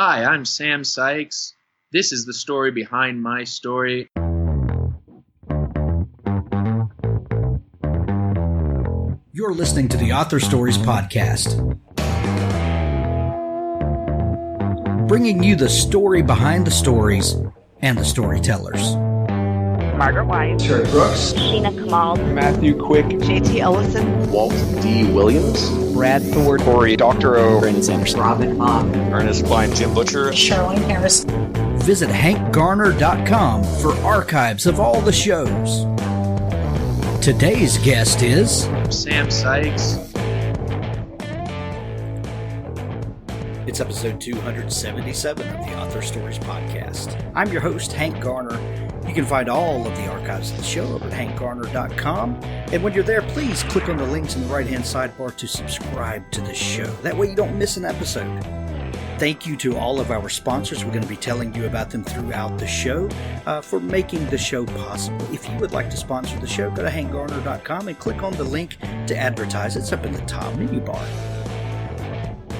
Hi, I'm Sam Sykes. This is the story behind my story. You're listening to the Author Stories Podcast, bringing you the story behind the stories and the storytellers. Margaret White, Terry Brooks, Sheena Kamal, Matthew Quick, JT Ellison, Walt D. Williams, Brad Thor, Corey, Dr. O, Brandon Sanderson, Robin Mom, Ernest Klein, Tim Butcher, Charlene Harris. Visit hankgarner.com for archives of all the shows. Today's guest is Sam Sykes. It's episode 277 of the Author Stories Podcast. I'm your host, Hank Garner. You can find all of the archives of the show over at hankgarner.com. And when you're there, please click on the links in the right-hand sidebar to subscribe to the show. That way you don't miss an episode. Thank you to all of our sponsors. We're going to be telling you about them throughout the show for making the show possible. If you would like to sponsor the show, go to hankgarner.com and click on the link to advertise. It's up in the top menu bar.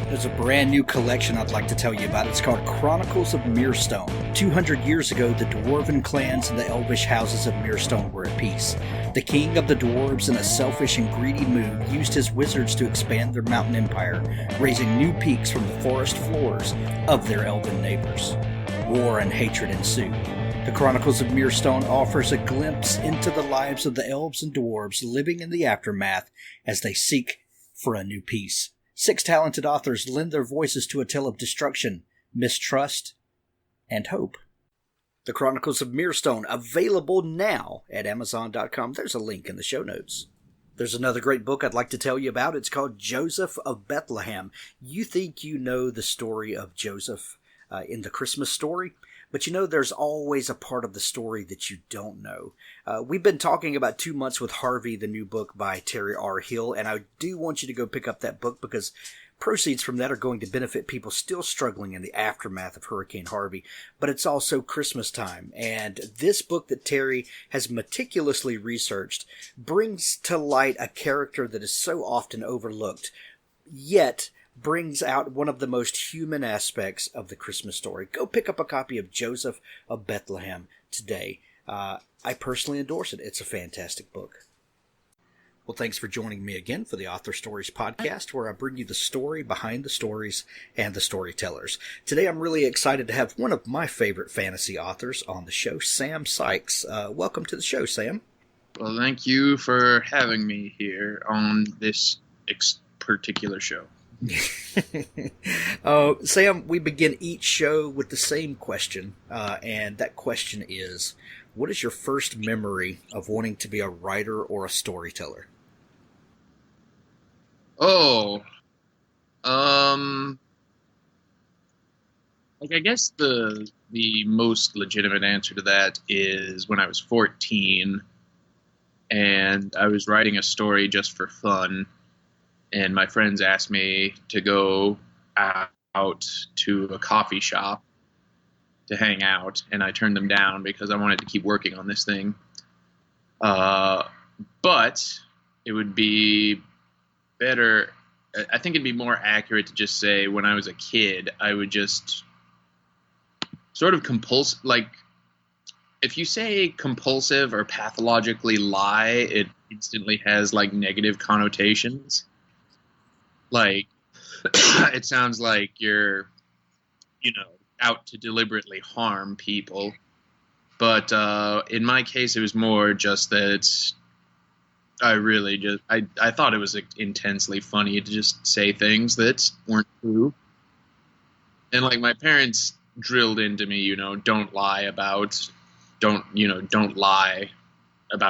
There's a brand new collection I'd like to tell you about. It's called Chronicles of Mirestone. 200 years ago, the dwarven clans and the elvish houses of Mirestone were at peace. The king of the dwarves, in a selfish and greedy mood, used his wizards to expand their mountain empire, raising new peaks from the forest floors of their elven neighbors. War and hatred ensued. The Chronicles of Mirestone offers a glimpse into the lives of the elves and dwarves living in the aftermath as they seek for a new peace. 6 talented authors lend their voices to a tale of destruction, mistrust, and hope. The Chronicles of Mirestone, available now at Amazon.com. There's a link in the show notes. There's another great book I'd like to tell you about. It's called Joseph of Bethlehem. You think you know the story of Joseph in the Christmas story, but you know there's always a part of the story that you don't know. We've been talking about 2 months with Harvey, the new book by Terry R. Hill, and I do want you to go pick up that book because proceeds from that are going to benefit people still struggling in the aftermath of Hurricane Harvey. But it's also Christmas time, and this book that Terry has meticulously researched brings to light a character that is so often overlooked, yet brings out one of the most human aspects of the Christmas story. Go pick up a copy of Joseph of Bethlehem today. I personally endorse it. It's a fantastic book. Well, thanks for joining me again for the Author Stories Podcast, where I bring you the story behind the stories and the storytellers. Today, I'm really excited to have one of my favorite fantasy authors on the show, Sam Sykes. Welcome to the show, Sam. Well, thank you for having me here on this particular show. Sam, we begin each show with the same question, and that question is, what is your first memory of wanting to be a writer or a storyteller? I guess the most legitimate answer to that is when I was 14, and I was writing a story just for fun. And my friends asked me to go out to a coffee shop to hang out, and I turned them down because I wanted to keep working on this thing. But it would be better, I think it'd be more accurate to just say when I was a kid, I would just sort of if you say compulsive or pathologically lie, it instantly has like negative connotations. Like, it sounds like you're, out to deliberately harm people. But in my case, it was more just that I thought it was intensely funny to just say things that weren't true. And like my parents drilled into me, don't lie about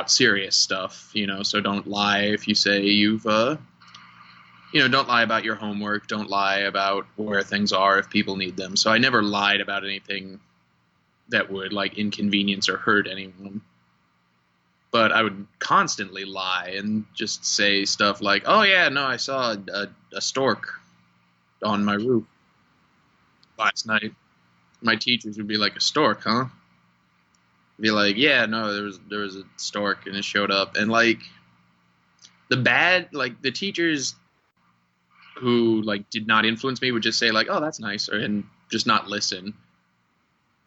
serious stuff, so don't lie if you say you've, don't lie about your homework. Don't lie about where things are if people need them. So I never lied about anything that would like inconvenience or hurt anyone. But I would constantly lie and just say stuff like, oh yeah, no, I saw a stork on my roof last night. My teachers would be like, a stork, huh? I'd be like, yeah, no, there was a stork and it showed up. And like the teachers who like did not influence me would just say like, oh, that's nice, and just not listen.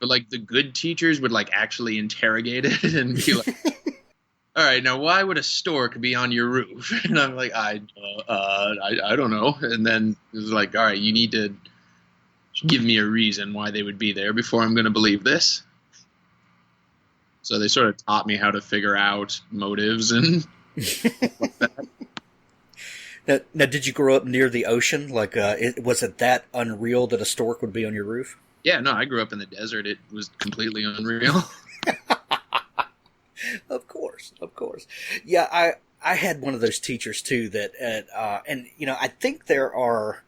But like the good teachers would like actually interrogate it and be like, all right, now why would a stork be on your roof? And I'm like, I don't know. And then it was like, all right, you need to give me a reason why they would be there before I'm going to believe this. So they sort of taught me how to figure out motives and like that. Now, did you grow up near the ocean? Like, was it that unreal that a stork would be on your roof? Yeah, no, I grew up in the desert. It was completely unreal. Of course. Yeah, I had one of those teachers too that, and I think there are,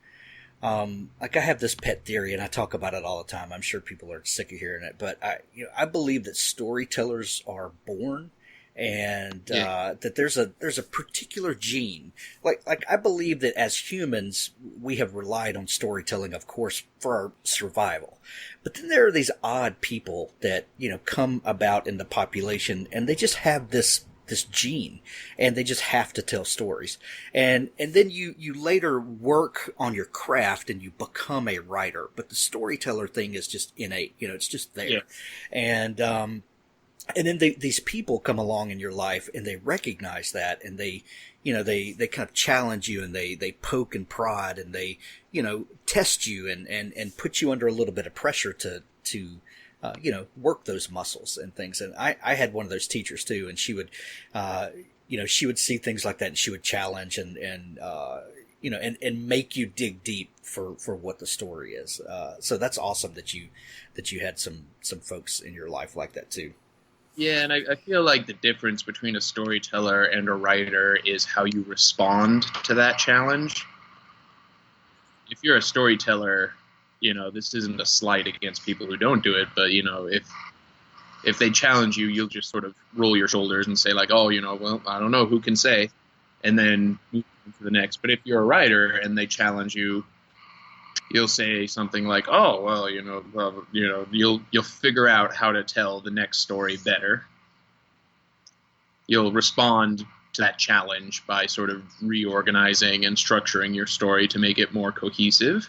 like I have this pet theory and I talk about it all the time. I'm sure people are sick of hearing it, but I believe that storytellers are born, and that there's a particular gene. Like I believe that as humans we have relied on storytelling, of course, for our survival. But then there are these odd people that come about in the population, and they just have this gene, and they just have to tell stories. And then you later work on your craft and you become a writer. But the storyteller thing is just innate. It's just there. Yeah. And then these people come along in your life and they recognize that, and they kind of challenge you, and they poke and prod, and they, test you and put you under a little bit of pressure to work those muscles and things. And I had one of those teachers too, and she would, she would see things like that, and she would challenge and make you dig deep for what the story is. So that's awesome that you had some folks in your life like that too. Yeah, and I feel like the difference between a storyteller and a writer is how you respond to that challenge. If you're a storyteller, this isn't a slight against people who don't do it, but, if they challenge you, you'll just sort of roll your shoulders and say like, oh, well, I don't know, who can say, and then move on to the next. But if you're a writer and they challenge you, you'll say something like, oh, well, you'll figure out how to tell the next story better. You'll respond to that challenge by sort of reorganizing and structuring your story to make it more cohesive.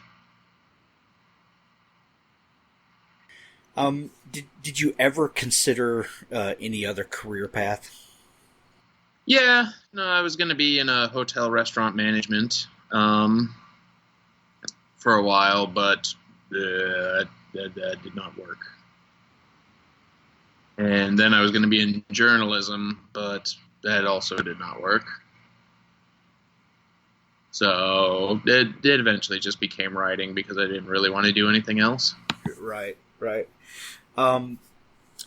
Did you ever consider any other career path? Yeah, no, I was going to be in a hotel restaurant management for a while, but that did not work. And then I was going to be in journalism, but that also did not work. So it eventually just became writing because I didn't really want to do anything else. Right.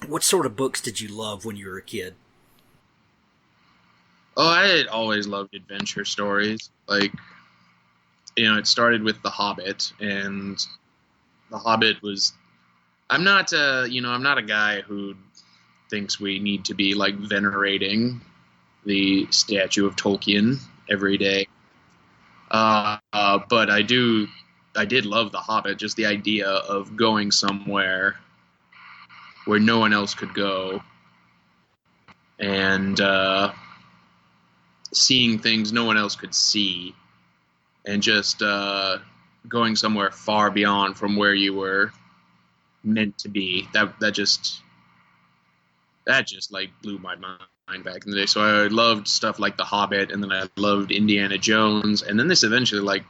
What sort of books did you love when you were a kid? Oh, I had always loved adventure stories. Like, it started with The Hobbit, and The Hobbit was... I'm not a guy who thinks we need to be, like, venerating the statue of Tolkien every day. But I did love The Hobbit, just the idea of going somewhere where no one else could go, and seeing things no one else could see, and just going somewhere far beyond from where you were meant to be. That just like blew my mind back in the day. So I loved stuff like The Hobbit, and then I loved Indiana Jones, and then this eventually like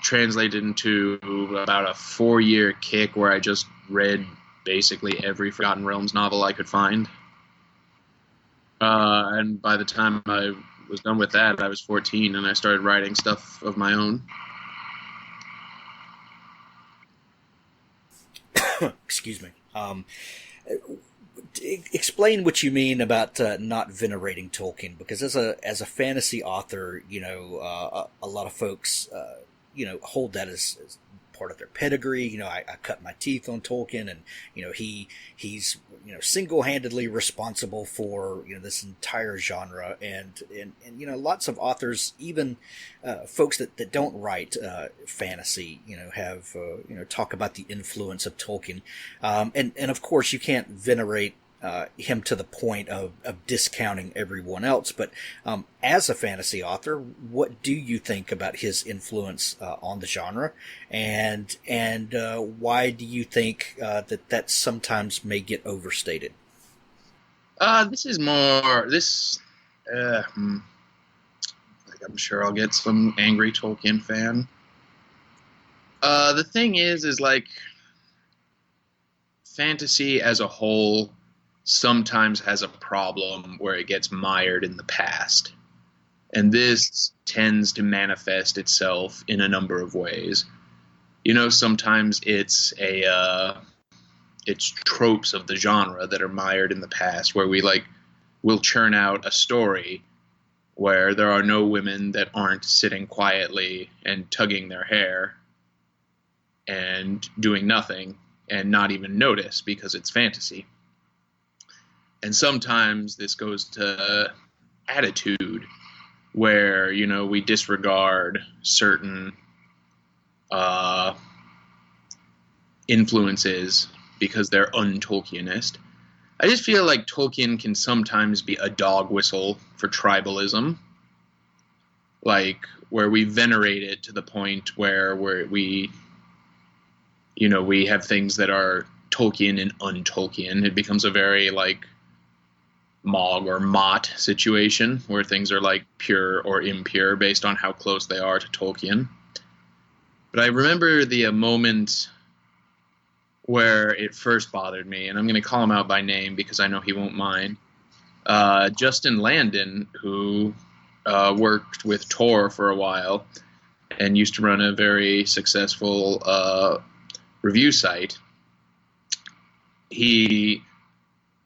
translated into about a 4-year kick where I just read basically every Forgotten Realms novel I could find. And by the time I was done with that, I was 14, and I started writing stuff of my own. Excuse me. Explain what you mean about not venerating Tolkien, because as a fantasy author, a lot of folks, hold that as part of their pedigree. I cut my teeth on Tolkien, and he's single-handedly responsible for this entire genre, and lots of authors, even folks that don't write fantasy, have talk about the influence of Tolkien, and of course you can't venerate him to the point of discounting everyone else. But as a fantasy author, what do you think about his influence on the genre, and why do you think that sometimes may get overstated? This is more this. I'm sure I'll get some angry Tolkien fan. The thing is like fantasy as a whole sometimes has a problem where it gets mired in the past. And this tends to manifest itself in a number of ways. Sometimes it's tropes of the genre that are mired in the past, where we'll churn out a story where there are no women that aren't sitting quietly and tugging their hair and doing nothing and not even notice because it's fantasy. And sometimes this goes to attitude, where, we disregard certain influences because they're un-Tolkienist. I just feel like Tolkien can sometimes be a dog whistle for tribalism, where we venerate it to the point where we have things that are Tolkien and un-Tolkien. It becomes a very Mog or Mott situation where things are pure or impure based on how close they are to Tolkien. But I remember the moment where it first bothered me, and I'm going to call him out by name because I know he won't mind. Justin Landon, who worked with Tor for a while and used to run a very successful review site. He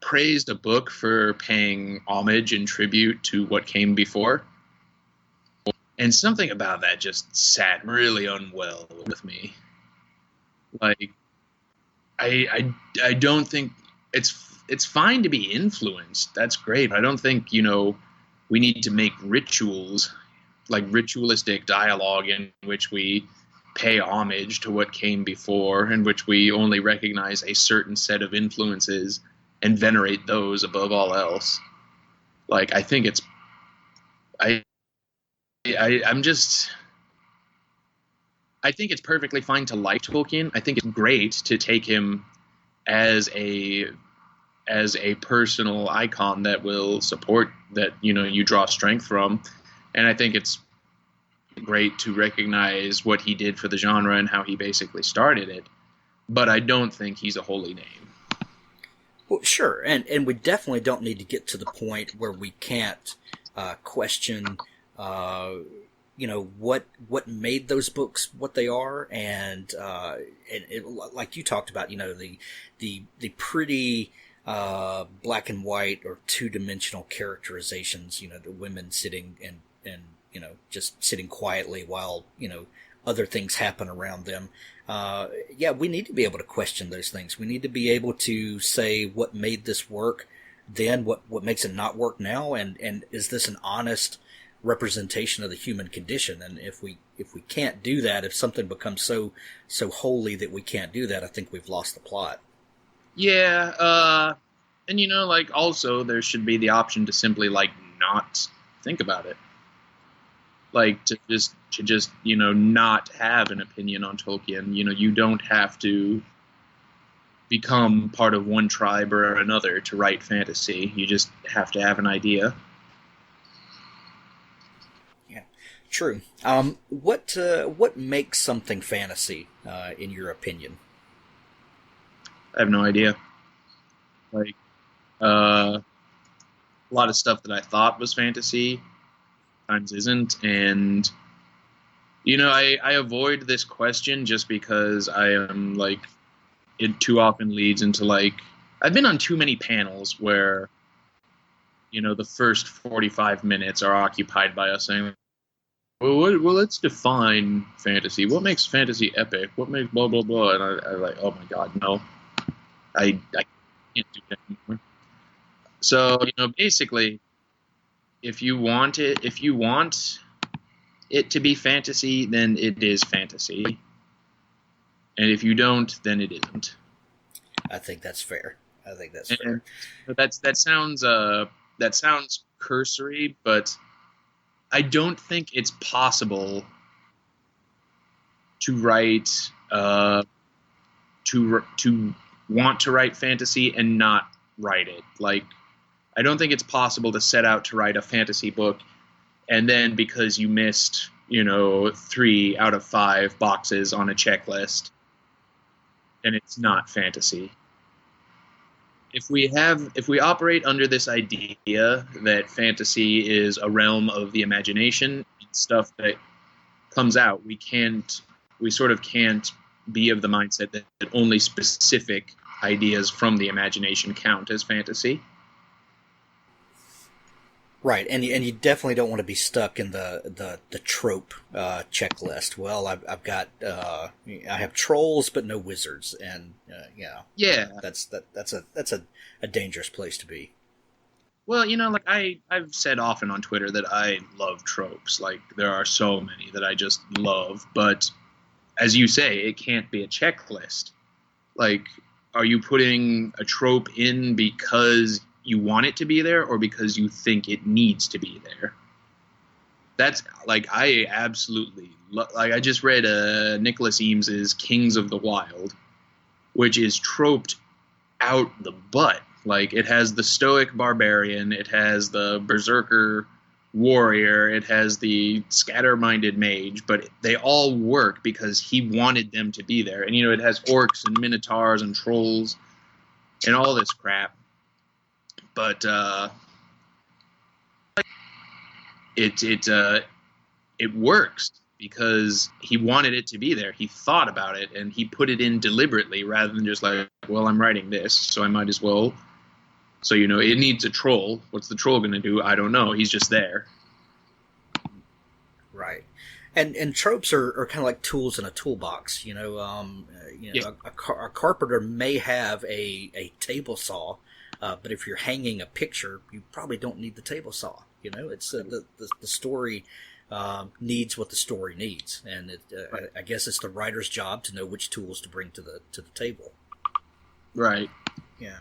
praised a book for paying homage and tribute to what came before. And something about that just sat really unwell with me. I don't think it's fine to be influenced. That's great. I don't think, we need to make rituals, ritualistic dialogue in which we pay homage to what came before, in which we only recognize a certain set of influences and venerate those above all else. I think it's I think it's perfectly fine to like Tolkien. I think it's great to take him as a personal icon that will support, that you draw strength from. And I think it's great to recognize what he did for the genre and how he basically started it. But I don't think he's a holy name. Well, sure, and we definitely don't need to get to the point where we can't question, what made those books what they are, and like you talked about, the pretty black and white or two-dimensional characterizations, the women sitting and just sitting quietly while other things happen around them. We need to be able to question those things. We need to be able to say what made this work then, what makes it not work now, and is this an honest representation of the human condition? And if we can't do that, if something becomes so holy that we can't do that, I think we've lost the plot. Yeah, and also there should be the option to simply not think about it. To just not have an opinion on Tolkien. You don't have to become part of one tribe or another to write fantasy. You just have to have an idea. Yeah, true. What makes something fantasy, in your opinion? I have no idea. A lot of stuff that I thought was fantasy sometimes isn't, and I avoid this question just because I am it too often leads into I've been on too many panels where the first 45 minutes are occupied by us saying, well, let's define fantasy. What makes fantasy epic? What makes blah blah blah? And I'm oh my god, no, I can't do that anymore. So basically, if you want it to be fantasy, then it is fantasy. And if you don't, then it isn't. I think that's fair. I think that's fair. And that sounds cursory, but I don't think it's possible to write to want to write fantasy and not write it. Like, I don't think it's possible to set out to write a fantasy book and then because you missed, 3 out of 5 boxes on a checklist, and it's not fantasy. If we operate under this idea that fantasy is a realm of the imagination, stuff that comes out, we sort of can't be of the mindset that only specific ideas from the imagination count as fantasy. Right, and you definitely don't want to be stuck in the trope checklist. Well, I've got I have trolls but no wizards, and that's a dangerous place to be. Well, like I've said often on Twitter that I love tropes. Like, there are so many that I just love, but as you say, it can't be a checklist. Like, are you putting a trope in because you want it to be there or because you think it needs to be there? That's like, I absolutely like, I just read Nicholas Eames's Kings of the Wild, which is troped out the butt. Like, it has the stoic barbarian, it has the berserker warrior, it has the scatter-minded mage, but they all work because he wanted them to be there. And it has orcs and minotaurs and trolls and all this crap. But it works because he wanted it to be there. He thought about it and he put it in deliberately rather than just like, well, I'm writing this, so I might as well. So, it needs a troll. What's the troll going to do? I don't know. He's just there. Right. And tropes are kind of like tools in a toolbox. A carpenter may have a table saw, but if you're hanging a picture, you probably don't need the table saw. It's the story needs what the story needs, and I guess it's the writer's job to know which tools to bring to the table. Right. Yeah.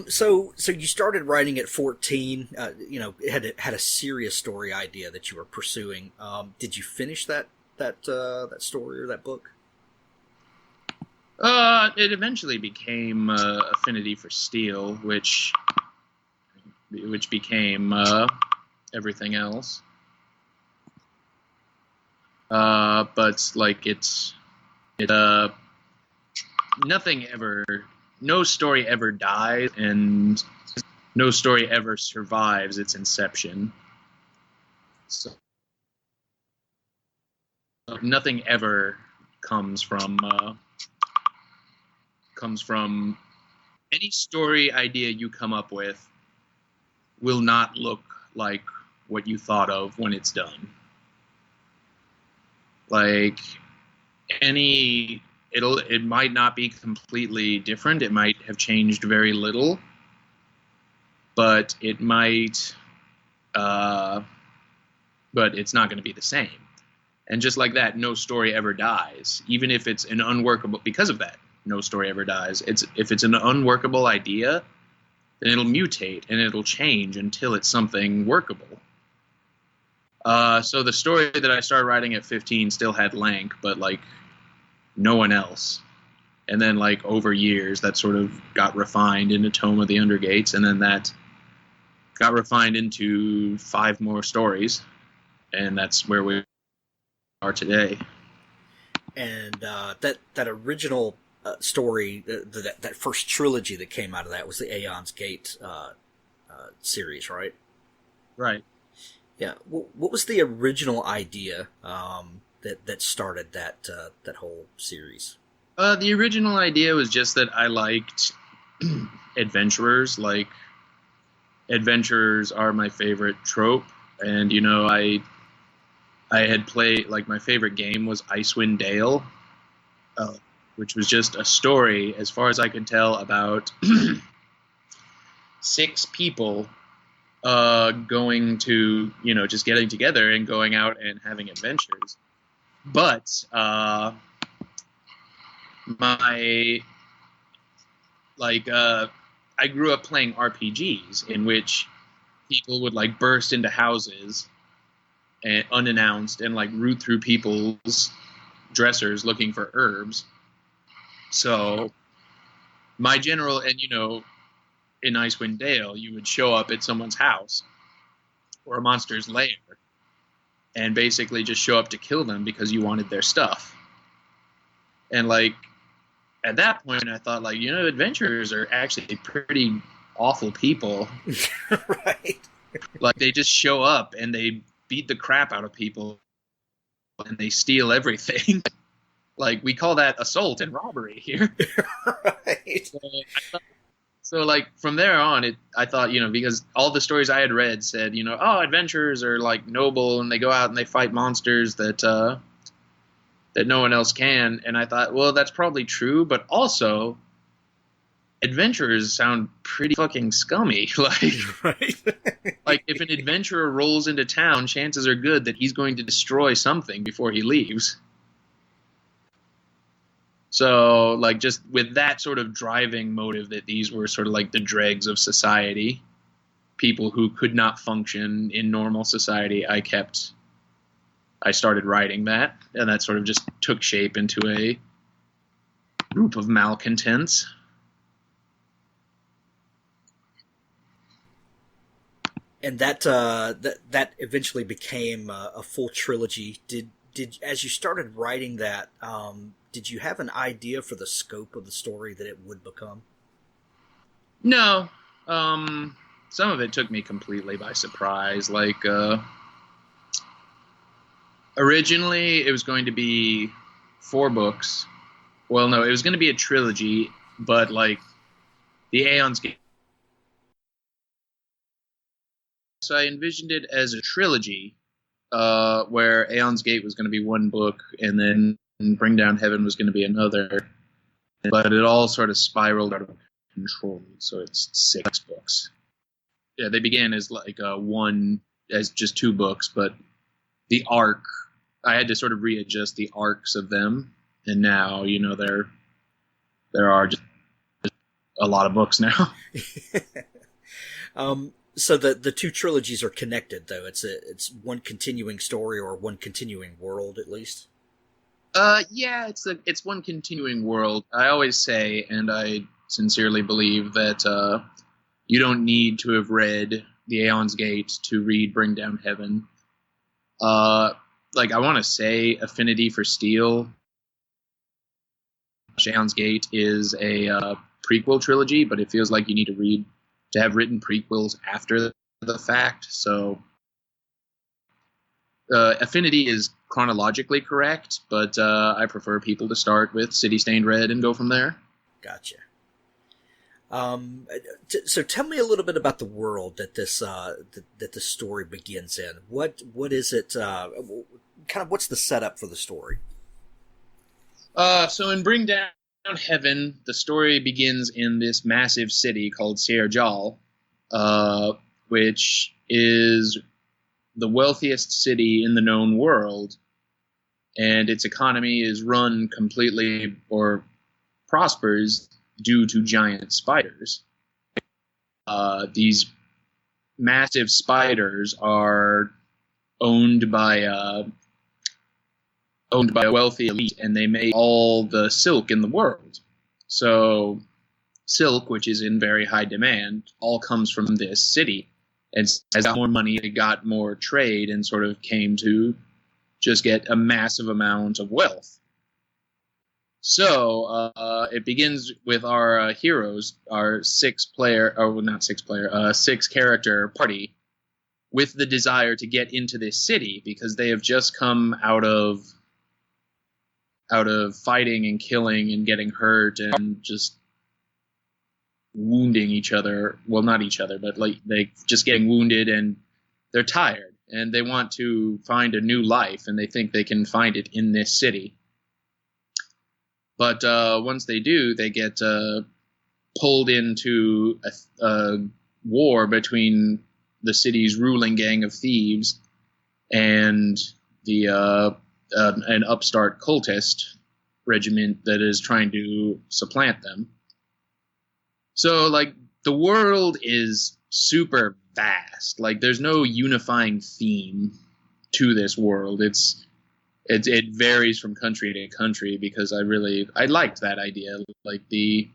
So you started writing at 14. It had a serious story idea that you were pursuing. Did you finish that story or that book? It eventually became Affinity for Steel, which became everything else. But like no story ever dies, and no story ever survives its inception. So nothing ever comes from any story idea you come up with will not look like what you thought of when it's done. Like, it might not be completely different. It might have changed very little, but it might, but it's not going to be the same. And just like that, no story ever dies. Even if it's an unworkable, because of that, no story ever dies. If it's an unworkable idea, then it'll mutate and it'll change until it's something workable. So the story that I started writing at 15 still had Lank, but like no one else. And then like over years, that sort of got refined into Tome of the Undergates, and then that got refined into 5 more stories, and that's where we are today. And that original story, that first trilogy that came out of that was the Aeon's Gate series, right? Right. Yeah. What was the original idea that started that whole series? The original idea was just that I liked adventurers. Like, adventurers are my favorite trope, and I had played, like, my favorite game was Icewind Dale, which was just a story, as far as I could tell, about 6 people going to, just getting together and going out and having adventures. But I grew up playing RPGs in which people would like burst into houses and unannounced and like root through people's dressers looking for herbs. So my general, and in Icewind Dale, you would show up at someone's house or a monster's lair and basically just show up to kill them because you wanted their stuff. And like at that point, I thought like, adventurers are actually pretty awful people. Right. Like they just show up and they beat the crap out of people and they steal everything. Like we call that assault and robbery here. Right. So like from there on, I thought, because all the stories I had read said, adventurers are like noble and they go out and they fight monsters that no one else can. And I thought, well, that's probably true, but also adventurers sound pretty fucking scummy. Like, Right. like if an adventurer rolls into town, chances are good that he's going to destroy something before he leaves. So, like, just with that sort of driving motive that these were sort of like the dregs of society, people who could not function in normal society, I started writing that, and that sort of just took shape into a group of malcontents. And that eventually became a full trilogy. Did as you started writing that, did you have an idea for the scope of the story that it would become? No. Some of it took me completely by surprise. Like, originally it was going to be 4 books. Well, no, it was going to be a trilogy, but like the Aeon's Gate. So I envisioned it as a trilogy, where Aeon's Gate was going to be 1 book, and then Bring Down Heaven was going to be another. But it all sort of spiraled out of control, so it's 6 books. Yeah, they began as like as just 2 books, but the arc, I had to sort of readjust the arcs of them, and now there are just a lot of books now. So the 2 trilogies are connected, though. It's one continuing story or one continuing world, at least. Yeah, it's one continuing world. I always say, and I sincerely believe that you don't need to have read The Aeon's Gate to read Bring Down Heaven. Like I want to say, Affinity for Steel. Aeon's Gate is a prequel trilogy, but it feels like you need to have written prequels after the fact. So Affinity is chronologically correct, but I prefer people to start with City Stained Red and go from there. Gotcha. So tell me a little bit about the world that this story begins in. What is it? Kind of what's the setup for the story? So in Bring Down Heaven, the story begins in this massive city called Sierjal, which is the wealthiest city in the known world, and its economy is run completely, or prospers, due to giant spiders. These massive spiders are owned by a wealthy elite, and they make all the silk in the world. So silk, which is in very high demand, all comes from this city. And as got more money, it got more trade, and sort of came to just get a massive amount of wealth. So it begins with our heroes, our 6-character party, with the desire to get into this city because they have just come out of fighting and killing and getting hurt and just wounding each other. Well, not each other, but like they just getting wounded, and they're tired and they want to find a new life, and they think they can find it in this city. But once they do, they get pulled into a war between the city's ruling gang of thieves and an upstart cultist regiment that is trying to supplant them. So, like, the world is super vast. Like, there's no unifying theme to this world. It varies from country to country, because I liked that idea, like the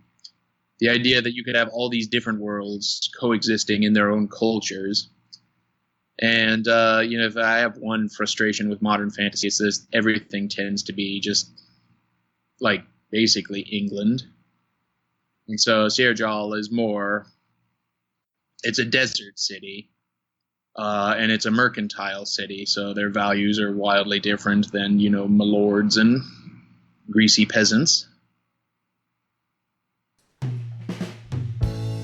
idea that you could have all these different worlds coexisting in their own cultures. And if I have one frustration with modern fantasy, it's this: everything tends to be just like basically England. And so Sierjal is more, it's a desert city, and it's a mercantile city, so their values are wildly different than, milords and greasy peasants.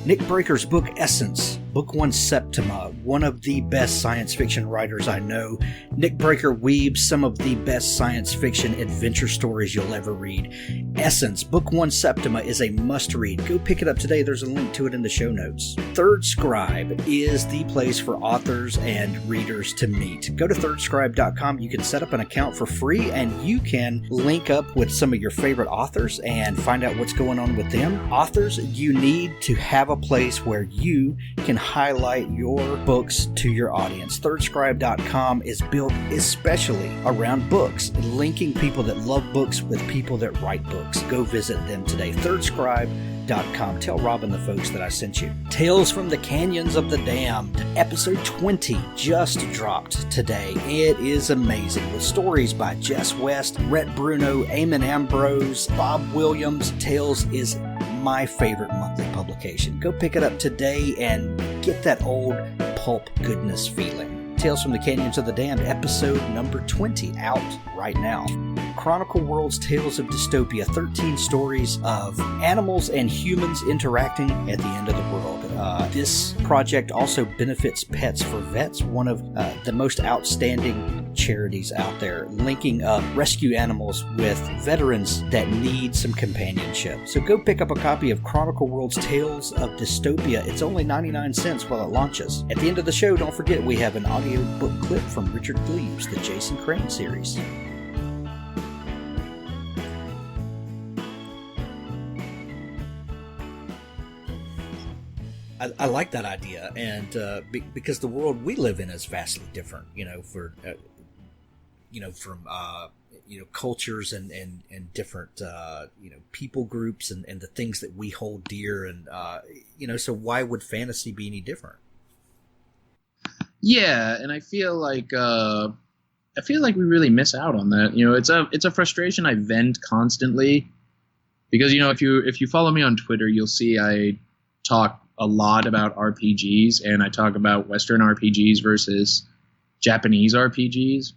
Nick Breaker's book Essence, Book 1 Septima, one of the best science fiction writers I know. Nick Breaker weaves some of the best science fiction adventure stories you'll ever read. Essence, Book 1 Septima is a must-read. Go pick it up today. There's a link to it in the show notes. Third Scribe is the place for authors and readers to meet. Go to thirdscribe.com. You can set up an account for free, and you can link up with some of your favorite authors and find out what's going on with them. Authors, you need to have a place where you can highlight your books to your audience. Thirdscribe.com is built especially around books, linking people that love books with people that write books. Go visit them today. Thirdscribe.com. Tell Robin the folks that I sent you. Tales from the Canyons of the Damned. Episode 20 just dropped today. It is amazing, with stories by Jess West, Rhett Bruno, Eamon Ambrose, Bob Williams. Tales is my favorite monthly publication. Go pick it up today and get that old pulp goodness feeling. Tales from the Canyons of the Damned, episode number 20, out right now. Chronicle World's Tales of Dystopia, 13 stories of animals and humans interacting at the end of the world. This project also benefits Pets for Vets, one of the most outstanding charities out there, linking up rescue animals with veterans that need some companionship. So go pick up a copy of Chronicle World's Tales of Dystopia. It's only 99 cents while it launches. At the end of the show, don't forget we have an audiobook clip from Richard Gleaves, the Jason Crane series. I like that idea, and because the world we live in is vastly different, from cultures and different people groups and the things that we hold dear, and so why would fantasy be any different? Yeah, and I feel like we really miss out on that. It's a frustration I vent constantly, because if you follow me on Twitter, you'll see I talk a lot about RPGs, and I talk about Western RPGs versus Japanese RPGs.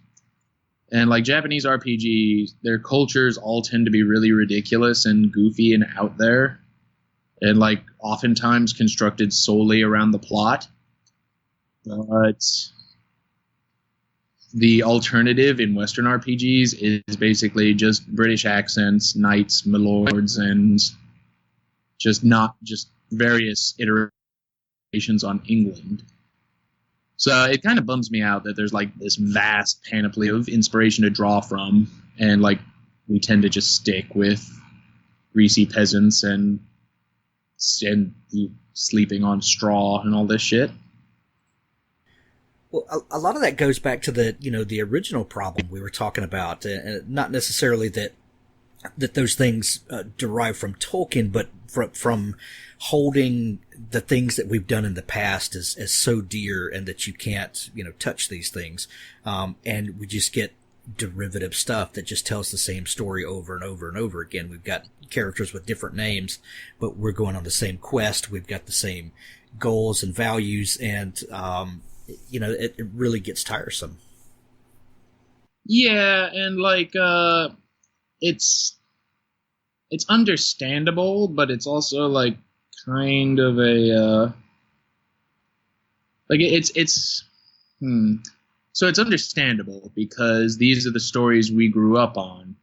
And like Japanese RPGs, their cultures all tend to be really ridiculous and goofy and out there, and like oftentimes constructed solely around the plot. But the alternative in Western RPGs is basically just British accents, knights, milords, and just various iterations on England. So it kind of bums me out that there's like this vast panoply of inspiration to draw from, and like we tend to just stick with greasy peasants and sleeping on straw and all this shit. Well, a lot of that goes back to the original problem we were talking about, not necessarily that those things derive from Tolkien, but from holding the things that we've done in the past as so dear, and that you can't, touch these things. And we just get derivative stuff that just tells the same story over and over and over again. We've got characters with different names, but we're going on the same quest. We've got the same goals and values, and, it really gets tiresome. Yeah. And it's understandable, but it's also like kind of a so it's understandable because these are the stories we grew up on,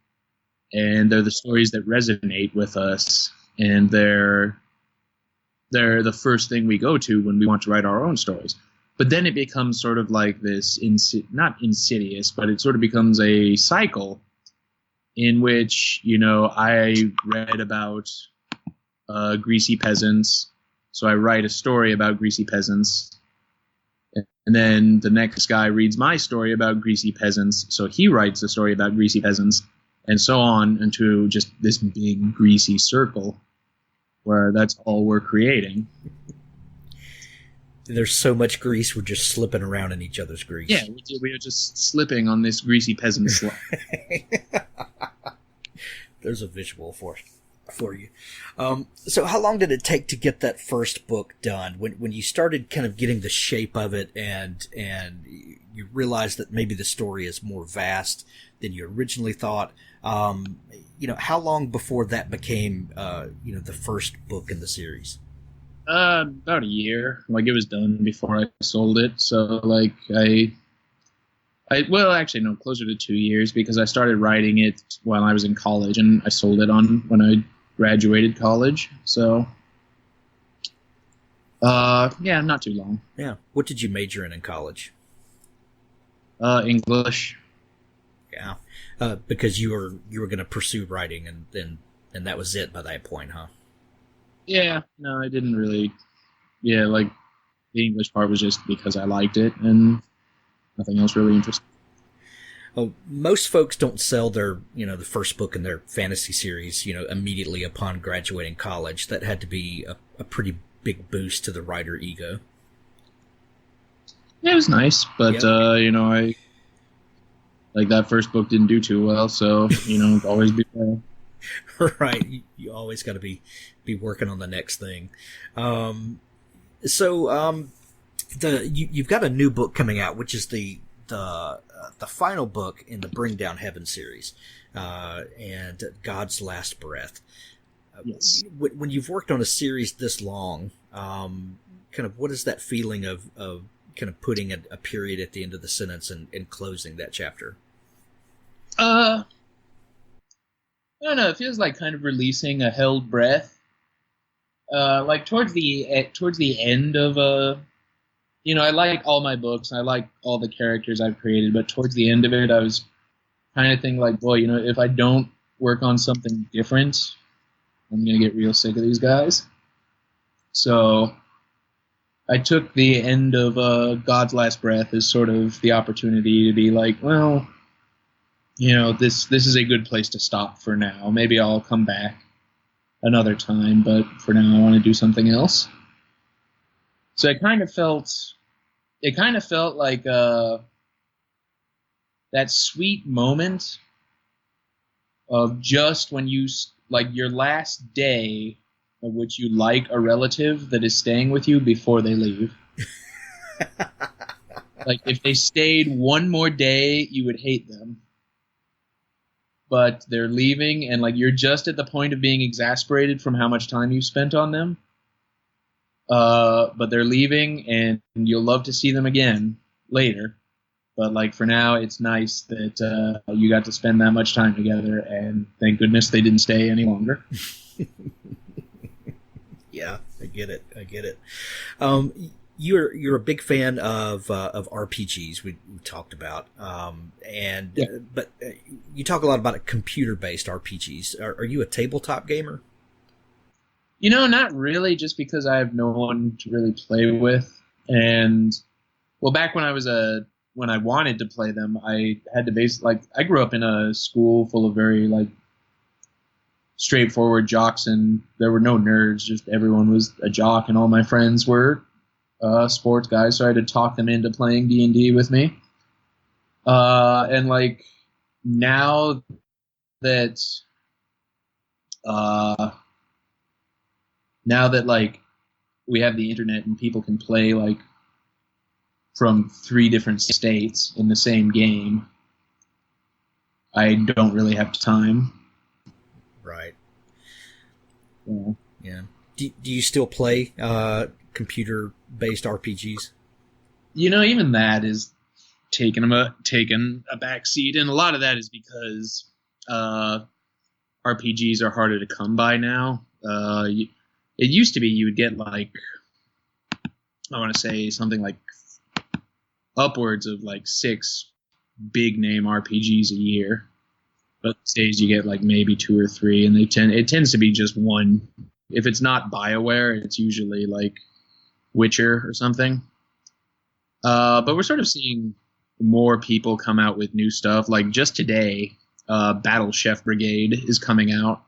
and they're the stories that resonate with us, and they're the first thing we go to when we want to write our own stories. But then it becomes sort of like this not insidious, but it sort of becomes a cycle in which, I read about greasy peasants, So I write a story about greasy peasants, and then the next guy reads my story about greasy peasants, so he writes a story about greasy peasants, and so on into just this big greasy circle where that's all we're creating. There's so much grease, we're just slipping around in each other's grease. Yeah, we are just slipping on this greasy peasant slide. There's a visual for you. So how long did it take to get that first book done? When you started kind of getting the shape of it and you realized that maybe the story is more vast than you originally thought, how long before that became, the first book in the series? About a year. Like, it was done before I sold it. So, like, actually, no, closer to 2 years, because I started writing it while I was in college, and I sold it when I graduated college. So, not too long. Yeah. What did you major in college? English. Yeah. Because you were going to pursue writing, and that was it by that point, huh? Yeah, no, I didn't really. Yeah, like, the English part was just because I liked it, and nothing else really interesting. Well, most folks don't sell their, the first book in their fantasy series, immediately upon graduating college. That had to be a pretty big boost to the writer ego. Yeah, it was nice, but, yep. I, like, that first book didn't do too well, so, always be fair. Right. You always got to be working on the next thing. You've got a new book coming out, which is the final book in the Bring Down Heaven series, and God's Last Breath. Yes. When you've worked on a series this long, kind of what is that feeling of kind of putting a period at the end of the sentence and closing that chapter? I don't know. It feels like kind of releasing a held breath. Like towards the end of I like all my books. I like all the characters I've created, but towards the end of it, I was kind of thinking like, boy, if I don't work on something different, I'm gonna get real sick of these guys. So I took the end of God's Last Breath as sort of the opportunity to be like, well, this is a good place to stop for now. Maybe I'll come back another time, but for now I want to do something else. So it kind of felt like that sweet moment of just when you, like, your last day of which you like a relative that is staying with you before they leave. Like, if they stayed one more day, you would hate them. But they're leaving, and, like, you're just at the point of being exasperated from how much time you've spent on them. But they're leaving, and you'll love to see them again later. But, like, for now, it's nice that you got to spend that much time together, and thank goodness they didn't stay any longer. Yeah, I get it. You're a big fan of RPGs. We talked about, but you talk a lot about computer-based RPGs. Are you a tabletop gamer? Not really, just because I have no one to really play with. And, well, back when when I wanted to play them, I had to I grew up in a school full of very, like, straightforward jocks, and there were no nerds, just everyone was a jock, and all my friends were sports guys, so I had to talk them into playing D&D with me. And, like, now that like, we have the internet and people can play, like, from 3 different states in the same game, I don't really have time. Right. Yeah. Do you still play computer-based RPGs? Even that is taken a back seat, and a lot of that is because RPGs are harder to come by now. It used to be you would get, like, I want to say something like upwards of, like, 6 big name RPGs a year. But these days you get, like, maybe 2 or 3, and it tends to be just one If it's not BioWare, it's usually like Witcher or something. But we're sort of seeing more people come out with new stuff. Like just today, Battle Chef Brigade is coming out,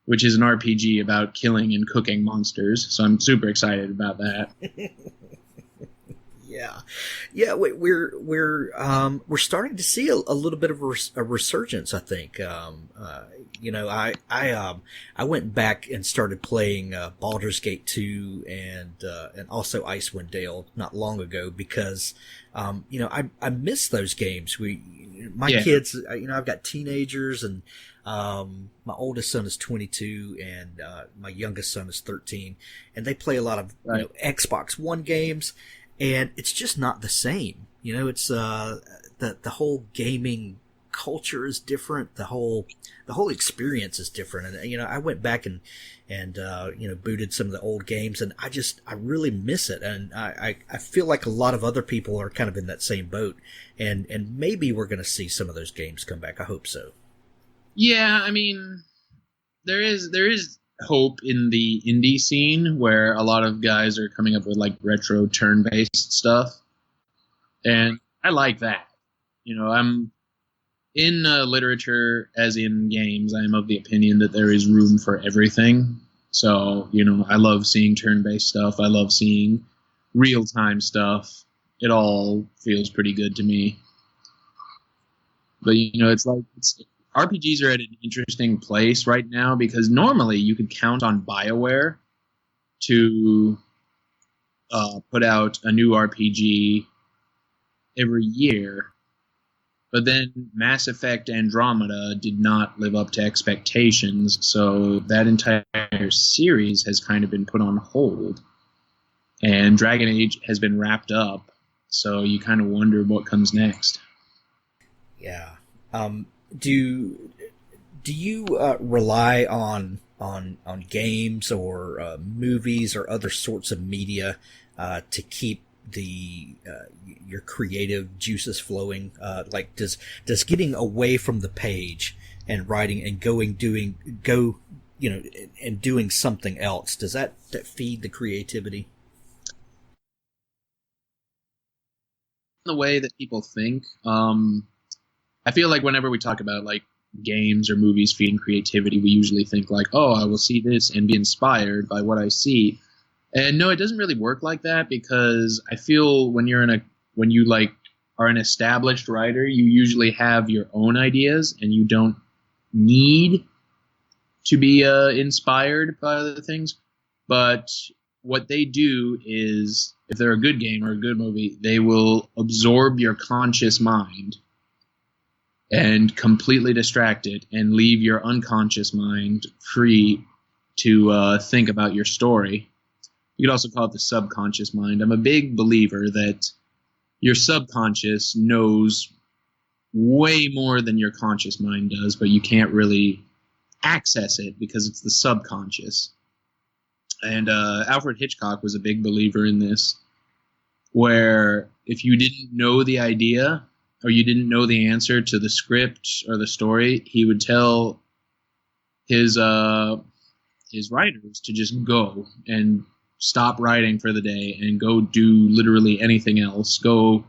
which is an RPG about killing and cooking monsters. So I'm super excited about that. Yeah. We're starting to see a little bit of a resurgence. I think. I went back and started playing Baldur's Gate 2 and also Icewind Dale not long ago because I miss those games. Kids, I've got teenagers and my oldest son is 22 and my youngest son is 13, and they play a lot of Xbox One games. And it's just not the same. It's the whole gaming culture is different. The whole experience is different. And I went back and booted some of the old games, and I really miss it. And I feel like a lot of other people are kind of in that same boat. And maybe we're going to see some of those games come back. I hope so. Yeah, I mean, there is hope in the indie scene where a lot of guys are coming up with like retro turn-based stuff, and I like that. I'm in literature as in games. I am of the opinion that there is room for everything. So I love seeing turn-based stuff. I love seeing real-time stuff. It all feels pretty good to me. But RPGs are at an interesting place right now because normally you could count on BioWare to put out a new RPG every year. But then Mass Effect Andromeda did not live up to expectations, so that entire series has kind of been put on hold. And Dragon Age has been wrapped up, so you kind of wonder what comes next. Yeah. Do you rely on games or movies or other sorts of media to keep your creative juices flowing? Like does getting away from the page and writing and doing something else, does that feed the creativity? The way that people think. I feel like whenever we talk about like games or movies feeding creativity, we usually think like, oh, I will see this and be inspired by what I see. And no, it doesn't really work like that, because I feel when you are an established writer, you usually have your own ideas and you don't need to be inspired by other things. But what they do is, if they're a good game or a good movie, they will absorb your conscious mind and completely distract it and leave your unconscious mind free to think about your story. You could also call it the subconscious mind. I'm a big believer that your subconscious knows way more than your conscious mind does, but you can't really access it because it's the subconscious. And Alfred Hitchcock was a big believer in this, where if you didn't know the idea or you didn't know the answer to the script or the story, he would tell his writers to just go and stop writing for the day and go do literally anything else. Go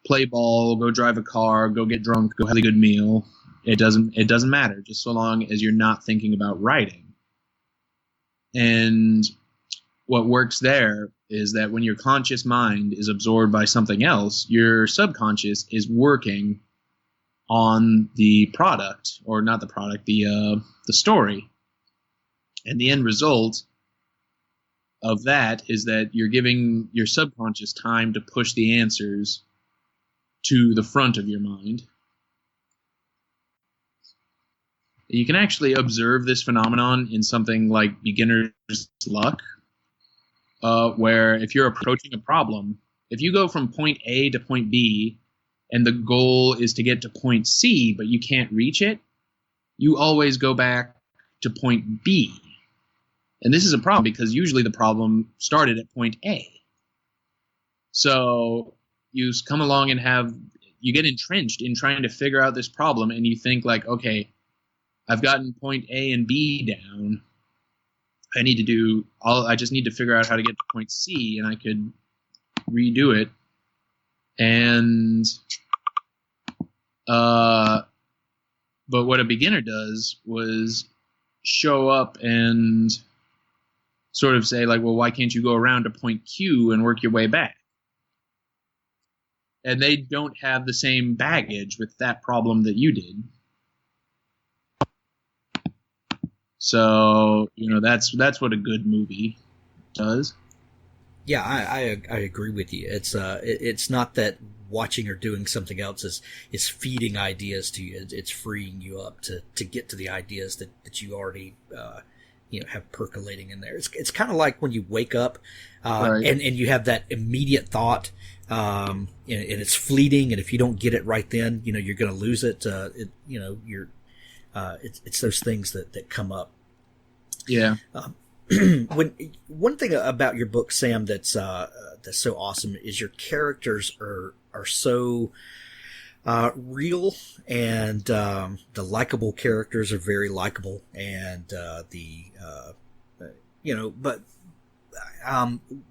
play ball, go drive a car, go get drunk, go have a good meal. It doesn't matter, just so long as you're not thinking about writing. And what works there is that when your conscious mind is absorbed by something else, your subconscious is working on the product, or not the product, the story. And the end result of that is that you're giving your subconscious time to push the answers to the front of your mind. You can actually observe this phenomenon in something like beginner's luck, where if you're approaching a problem, if you go from point A to point B and the goal is to get to point C, but you can't reach it, you always go back to point B. And this is a problem because usually the problem started at point A. So you come along and you get entrenched in trying to figure out this problem, and you think like, okay, I've gotten point A and B down. I just need to figure out how to get to point C, and I could redo it. And but what a beginner does was show up and sort of say, like, well, why can't you go around to point Q and work your way back? And they don't have the same baggage with that problem that you did. So, that's what a good movie does. Yeah, I agree with you. It's not that watching or doing something else is feeding ideas to you. It's freeing you up to get to the ideas that you already have percolating in there. It's kind of like when you wake up Right. and you have that immediate thought, and it's fleeting, and if you don't get it right then, you're going to lose it. It's those things that come up. Yeah. One thing about your book, Sam, that's so awesome is your characters are so real, and the likable characters are very likable, and but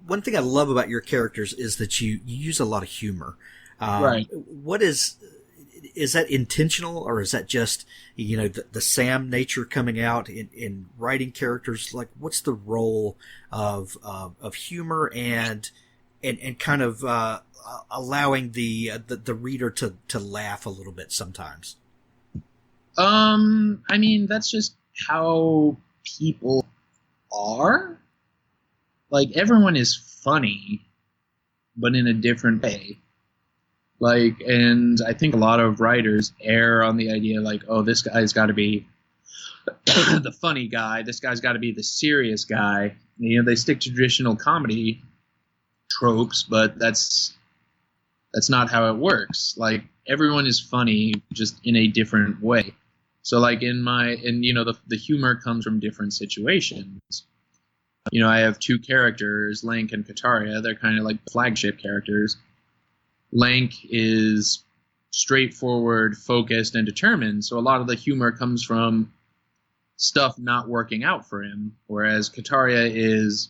one thing I love about your characters is that you use a lot of humor. Right. What is that intentional, or is that just the Sam nature coming out in writing characters? Like, what's the role of humor and kind of allowing the reader to laugh a little bit sometimes? I mean, that's just how people are. Like, everyone is funny, but in a different way. Like, and I think a lot of writers err on the idea, like, oh, this guy's got to be the funny guy. This guy's got to be the serious guy. They stick to traditional comedy tropes, but that's not how it works. Like, everyone is funny, just in a different way. So, like, the humor comes from different situations. I have two characters, Lank and Kataria. They're kind of like flagship characters. Lank is straightforward, focused, and determined, so a lot of the humor comes from stuff not working out for him, whereas Kataria is,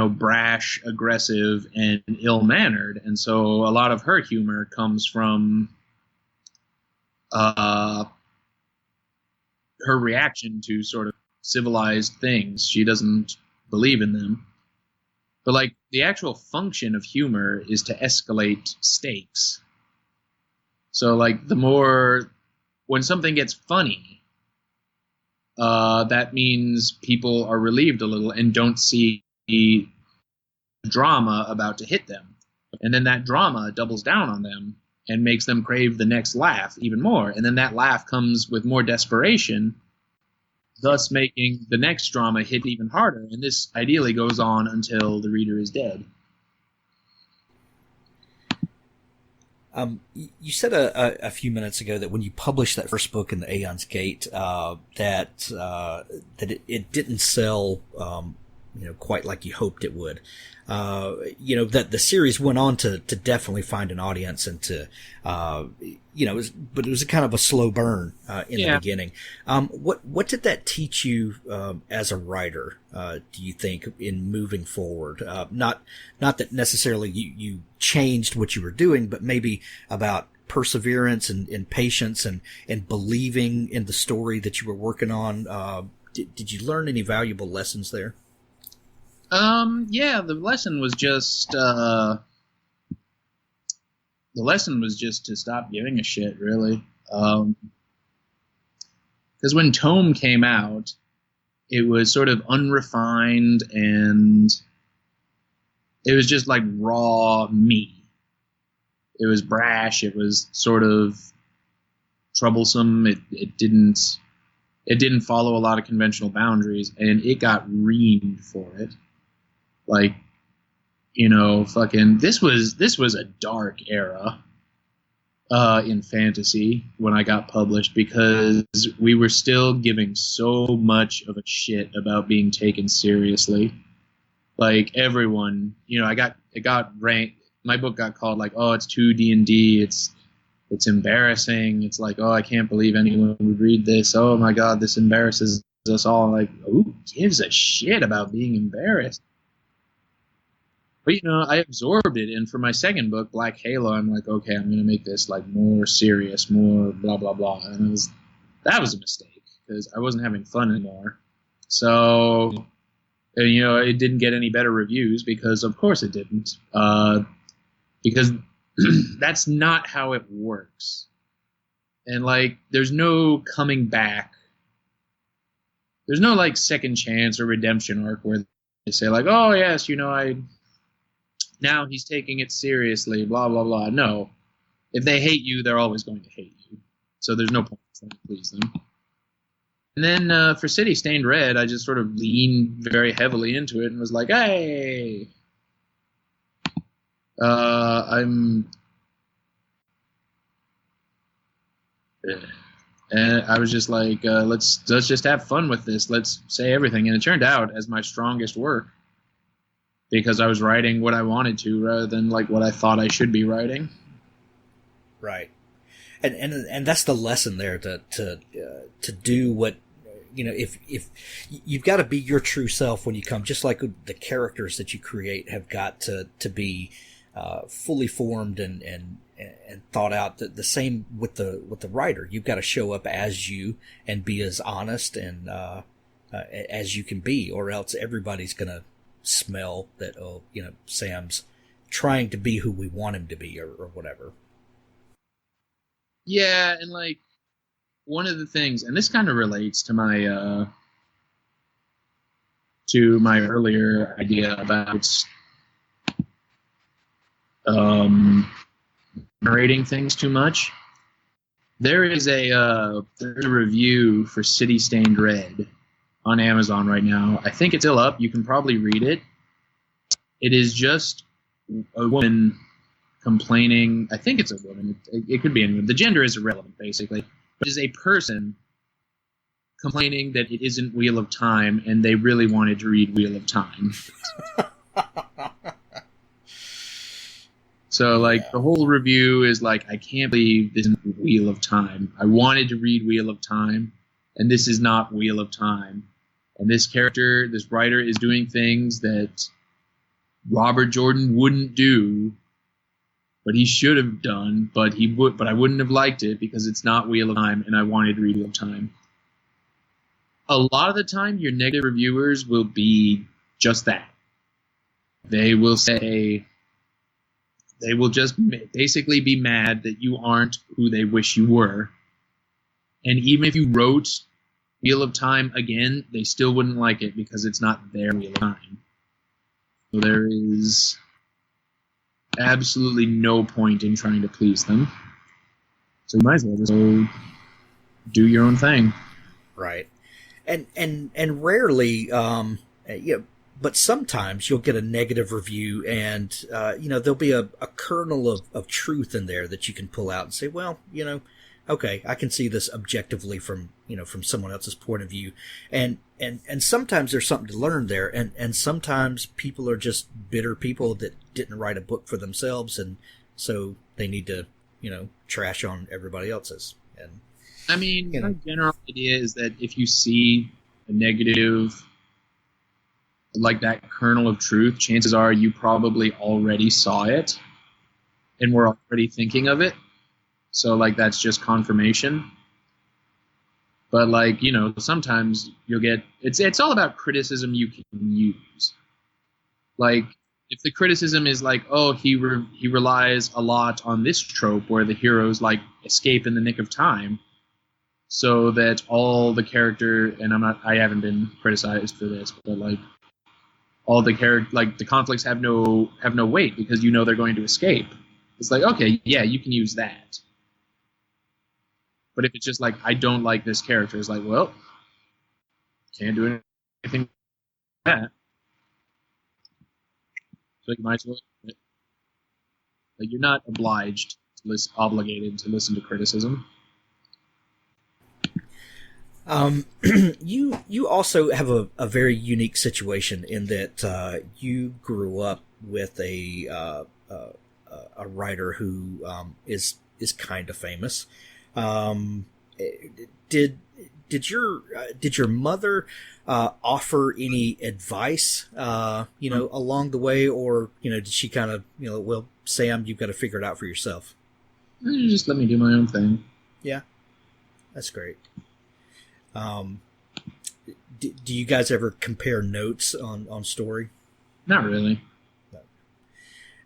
brash, aggressive, and ill-mannered, and so a lot of her humor comes from her reaction to sort of civilized things. She doesn't believe in them. But, like, the actual function of humor is to escalate stakes. So, like, when something gets funny, that means people are relieved a little and don't see drama about to hit them. And then that drama doubles down on them and makes them crave the next laugh even more. And then that laugh comes with more desperation, thus making the next drama hit even harder. And this ideally goes on until the reader is dead. You said a few minutes ago that when you published that first book in the Aeon's Gate, that it didn't sell, quite like you hoped it would. That the series went on to definitely find an audience and to, but it was a kind of a slow burn in the beginning. What did that teach you as a writer? Do you think, in moving forward? Not that necessarily you changed what you were doing, but maybe about perseverance and patience and believing in the story that you were working on. Did you learn any valuable lessons there? The lesson was just to stop giving a shit, really. Because when Tome came out, it was sort of unrefined, and it was just like raw me. It was brash. It was sort of troublesome. It didn't follow a lot of conventional boundaries, and it got reamed for it. Like, this was a dark era in fantasy when I got published, because we were still giving so much of a shit about being taken seriously. Like, everyone, it got ranked. My book got called like, oh, it's too D&D. It's embarrassing. It's like, oh, I can't believe anyone would read this. Oh my God, this embarrasses us all like, who gives a shit about being embarrassed? But, I absorbed it. And for my second book, Black Halo, I'm like, okay, I'm going to make this like more serious, more blah, blah, blah. And that was a mistake because I wasn't having fun anymore. So, it didn't get any better reviews because of course it didn't. Because that's not how it works. And like, there's no coming back. There's no like second chance or redemption arc where they say like, oh yes, now he's taking it seriously, blah, blah, blah. No. If they hate you, they're always going to hate you. So there's no point in trying to please them. And then for City Stained Red, I just sort of leaned very heavily into it and was like, hey, and I was just like, let's just have fun with this. Let's say everything. And it turned out as my strongest work because I was writing what I wanted to rather than like what I thought I should be writing. Right. And that's the lesson there to do what, if you've got to be your true self when you come, just like the characters that you create have got to be fully formed and thought out. The same with the writer. You've got to show up as you and be as honest and as you can be, or else everybody's going to smell that, Sam's trying to be who we want him to be or whatever. Yeah, and like one of the things, and this kind of relates to my earlier idea about narrating things too much. There's a review for City Stained Red on Amazon right now. I think it's still up. You can probably read it. It is just a woman complaining. I think it's a woman. It could be anyone. The gender is irrelevant, basically. But it is a person complaining that it isn't Wheel of Time, and they really wanted to read Wheel of Time. So, like, the whole review is like, I can't believe this isn't Wheel of Time. I wanted to read Wheel of Time, and this is not Wheel of Time. And this writer is doing things that Robert Jordan wouldn't do, but he should have done, but I wouldn't have liked it because it's not Wheel of Time, and I wanted to read Wheel of Time. A lot of the time, your negative reviewers will be just that. They will just basically be mad that you aren't who they wish you were. And even if you wrote Wheel of Time again, they still wouldn't like it because it's not their Wheel of Time. So there is absolutely no point in trying to please them. So you might as well just go do your own thing. Right. And rarely, but sometimes you'll get a negative review and, there'll be a kernel of truth in there that you can pull out and say, well, okay, I can see this objectively from someone else's point of view. And sometimes there's something to learn there. And sometimes people are just bitter people that didn't write a book for themselves. And so they need to, trash on everybody else's. And I mean, my general idea is that if you see a negative, like that kernel of truth, chances are you probably already saw it and were already thinking of it. So, like, that's just confirmation. But, like, sometimes you'll get... It's all about criticism you can use. Like, if the criticism is like, oh, he relies a lot on this trope where the heroes, like, escape in the nick of time so that all the character... And I haven't been criticized for this, but, like, all the the conflicts have no weight because they're going to escape. It's like, okay, yeah, you can use that. But if it's just like, I don't like this character, it's like, well, can't do anything with that. So you might as well. Like, you're not obligated to listen to criticism. You also have a very unique situation in that you grew up with a writer who is kind of famous. Did did your mother offer any advice, along the way, or did she kind of, well, Sam, you've got to figure it out for yourself? You just let me do my own thing. Yeah, that's great. Do you guys ever compare notes on story? Not really. No.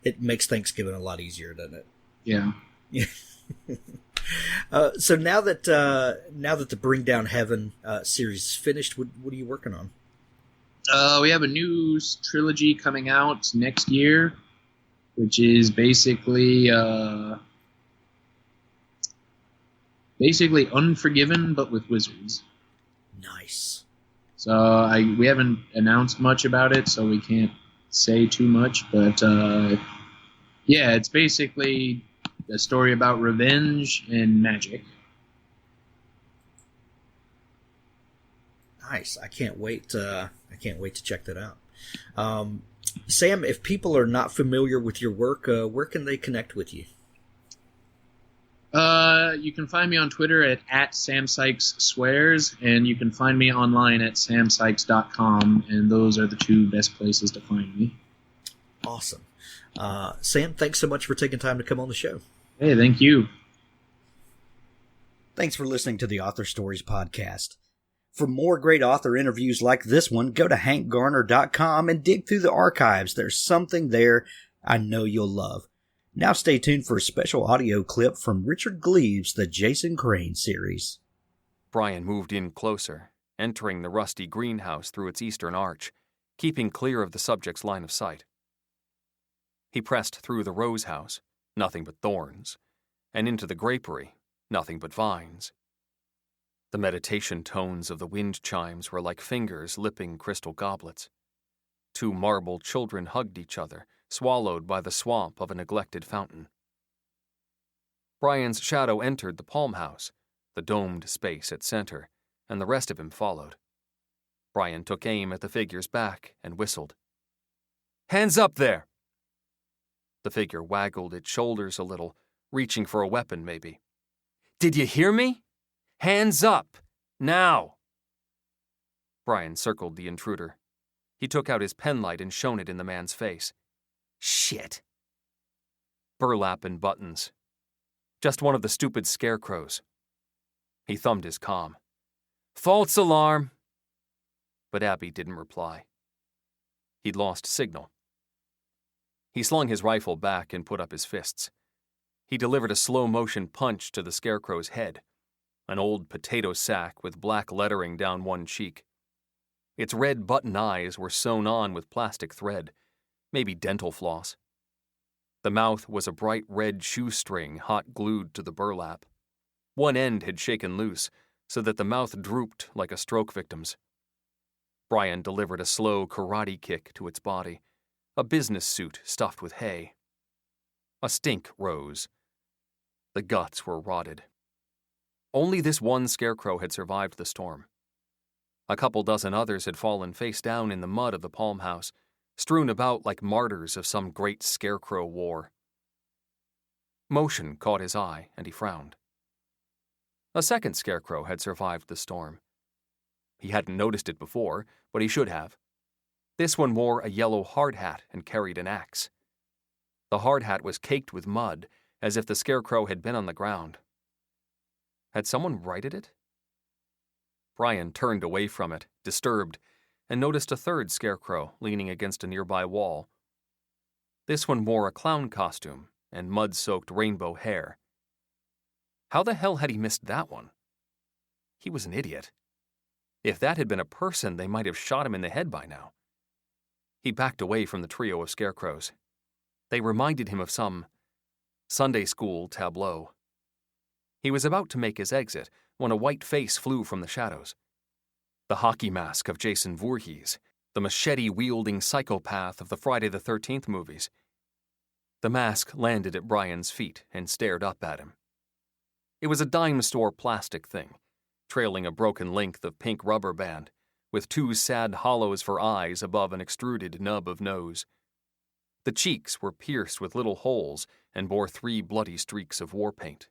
It makes Thanksgiving a lot easier, doesn't it? Yeah. So now that the Bring Down Heaven series is finished, what are you working on? We have a new trilogy coming out next year, which is basically Unforgiven, but with wizards. Nice. So we haven't announced much about it, so we can't say too much. But yeah, it's basically a story about revenge and magic. Nice. I can't wait to check that out. Sam, if people are not familiar with your work, where can they connect with you? You can find me on Twitter at Sam Sykes Swears, and you can find me online at samsykes.com, and those are the two best places to find me. Awesome. Sam, thanks so much for taking time to come on the show. Hey, thank you. Thanks for listening to the Author Stories podcast. For more great author interviews like this one, go to hankgarner.com and dig through the archives. There's something there I know you'll love. Now stay tuned for a special audio clip from Richard Gleaves' The Jason Crane series. Brian moved in closer, entering the rusty greenhouse through its eastern arch, keeping clear of the subject's line of sight. He pressed through the rose house, nothing but thorns, and into the grapery, nothing but vines. The meditation tones of the wind chimes were like fingers lipping crystal goblets. Two marble children hugged each other, swallowed by the swamp of a neglected fountain. Brian's shadow entered the palm house, the domed space at center, and the rest of him followed. Brian took aim at the figure's back and whistled. "Hands up there!" The figure waggled its shoulders a little, reaching for a weapon, maybe. "Did you hear me? Hands up! Now!" Brian circled the intruder. He took out his penlight and shone it in the man's face. Shit. Burlap and buttons. Just one of the stupid scarecrows. He thumbed his comm. "False alarm." But Abby didn't reply. He'd lost signal. He slung his rifle back and put up his fists. He delivered a slow-motion punch to the scarecrow's head, an old potato sack with black lettering down one cheek. Its red button eyes were sewn on with plastic thread, maybe dental floss. The mouth was a bright red shoestring hot glued to the burlap. One end had shaken loose, so that the mouth drooped like a stroke victim's. Brian delivered a slow karate kick to its body, a business suit stuffed with hay. A stink rose. The guts were rotted. Only this one scarecrow had survived the storm. A couple dozen others had fallen face down in the mud of the palm house, strewn about like martyrs of some great scarecrow war. Motion caught his eye, and he frowned. A second scarecrow had survived the storm. He hadn't noticed it before, but he should have. This one wore a yellow hard hat and carried an axe. The hard hat was caked with mud, as if the scarecrow had been on the ground. Had someone righted it? Brian turned away from it, disturbed, and noticed a third scarecrow leaning against a nearby wall. This one wore a clown costume and mud-soaked rainbow hair. How the hell had he missed that one? He was an idiot. If that had been a person, they might have shot him in the head by now. He backed away from the trio of scarecrows. They reminded him of some Sunday school tableau. He was about to make his exit when a white face flew from the shadows. The hockey mask of Jason Voorhees, the machete-wielding psychopath of the Friday the 13th movies. The mask landed at Brian's feet and stared up at him. It was a dime store plastic thing, trailing a broken length of pink rubber band, with two sad hollows for eyes above an extruded nub of nose. The cheeks were pierced with little holes and bore 3 bloody streaks of war paint.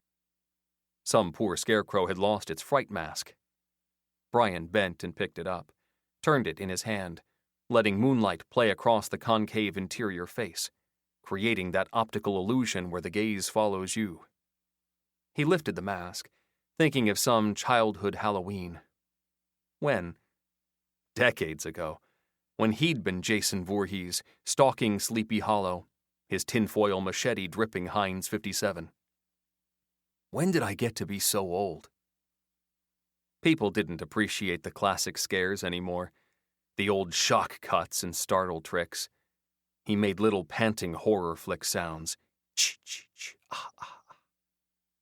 Some poor scarecrow had lost its fright mask. Brian bent and picked it up, turned it in his hand, letting moonlight play across the concave interior face, creating that optical illusion where the gaze follows you. He lifted the mask, thinking of some childhood Halloween. When? Decades ago, when he'd been Jason Voorhees, stalking Sleepy Hollow, his tinfoil machete dripping Heinz 57. When did I get to be so old? People didn't appreciate the classic scares anymore, the old shock cuts and startle tricks. He made little panting horror flick sounds, ch-ch-ch, ah-ah,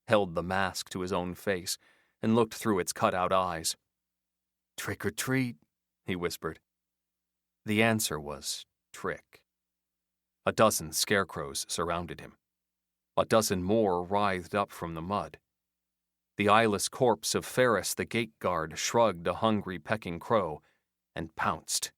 held the mask to his own face and looked through its cut-out eyes. "Trick or treat," he whispered. The answer was trick. A dozen scarecrows surrounded him. A dozen more writhed up from the mud. The eyeless corpse of Ferris the gate guard shrugged a hungry pecking crow and pounced.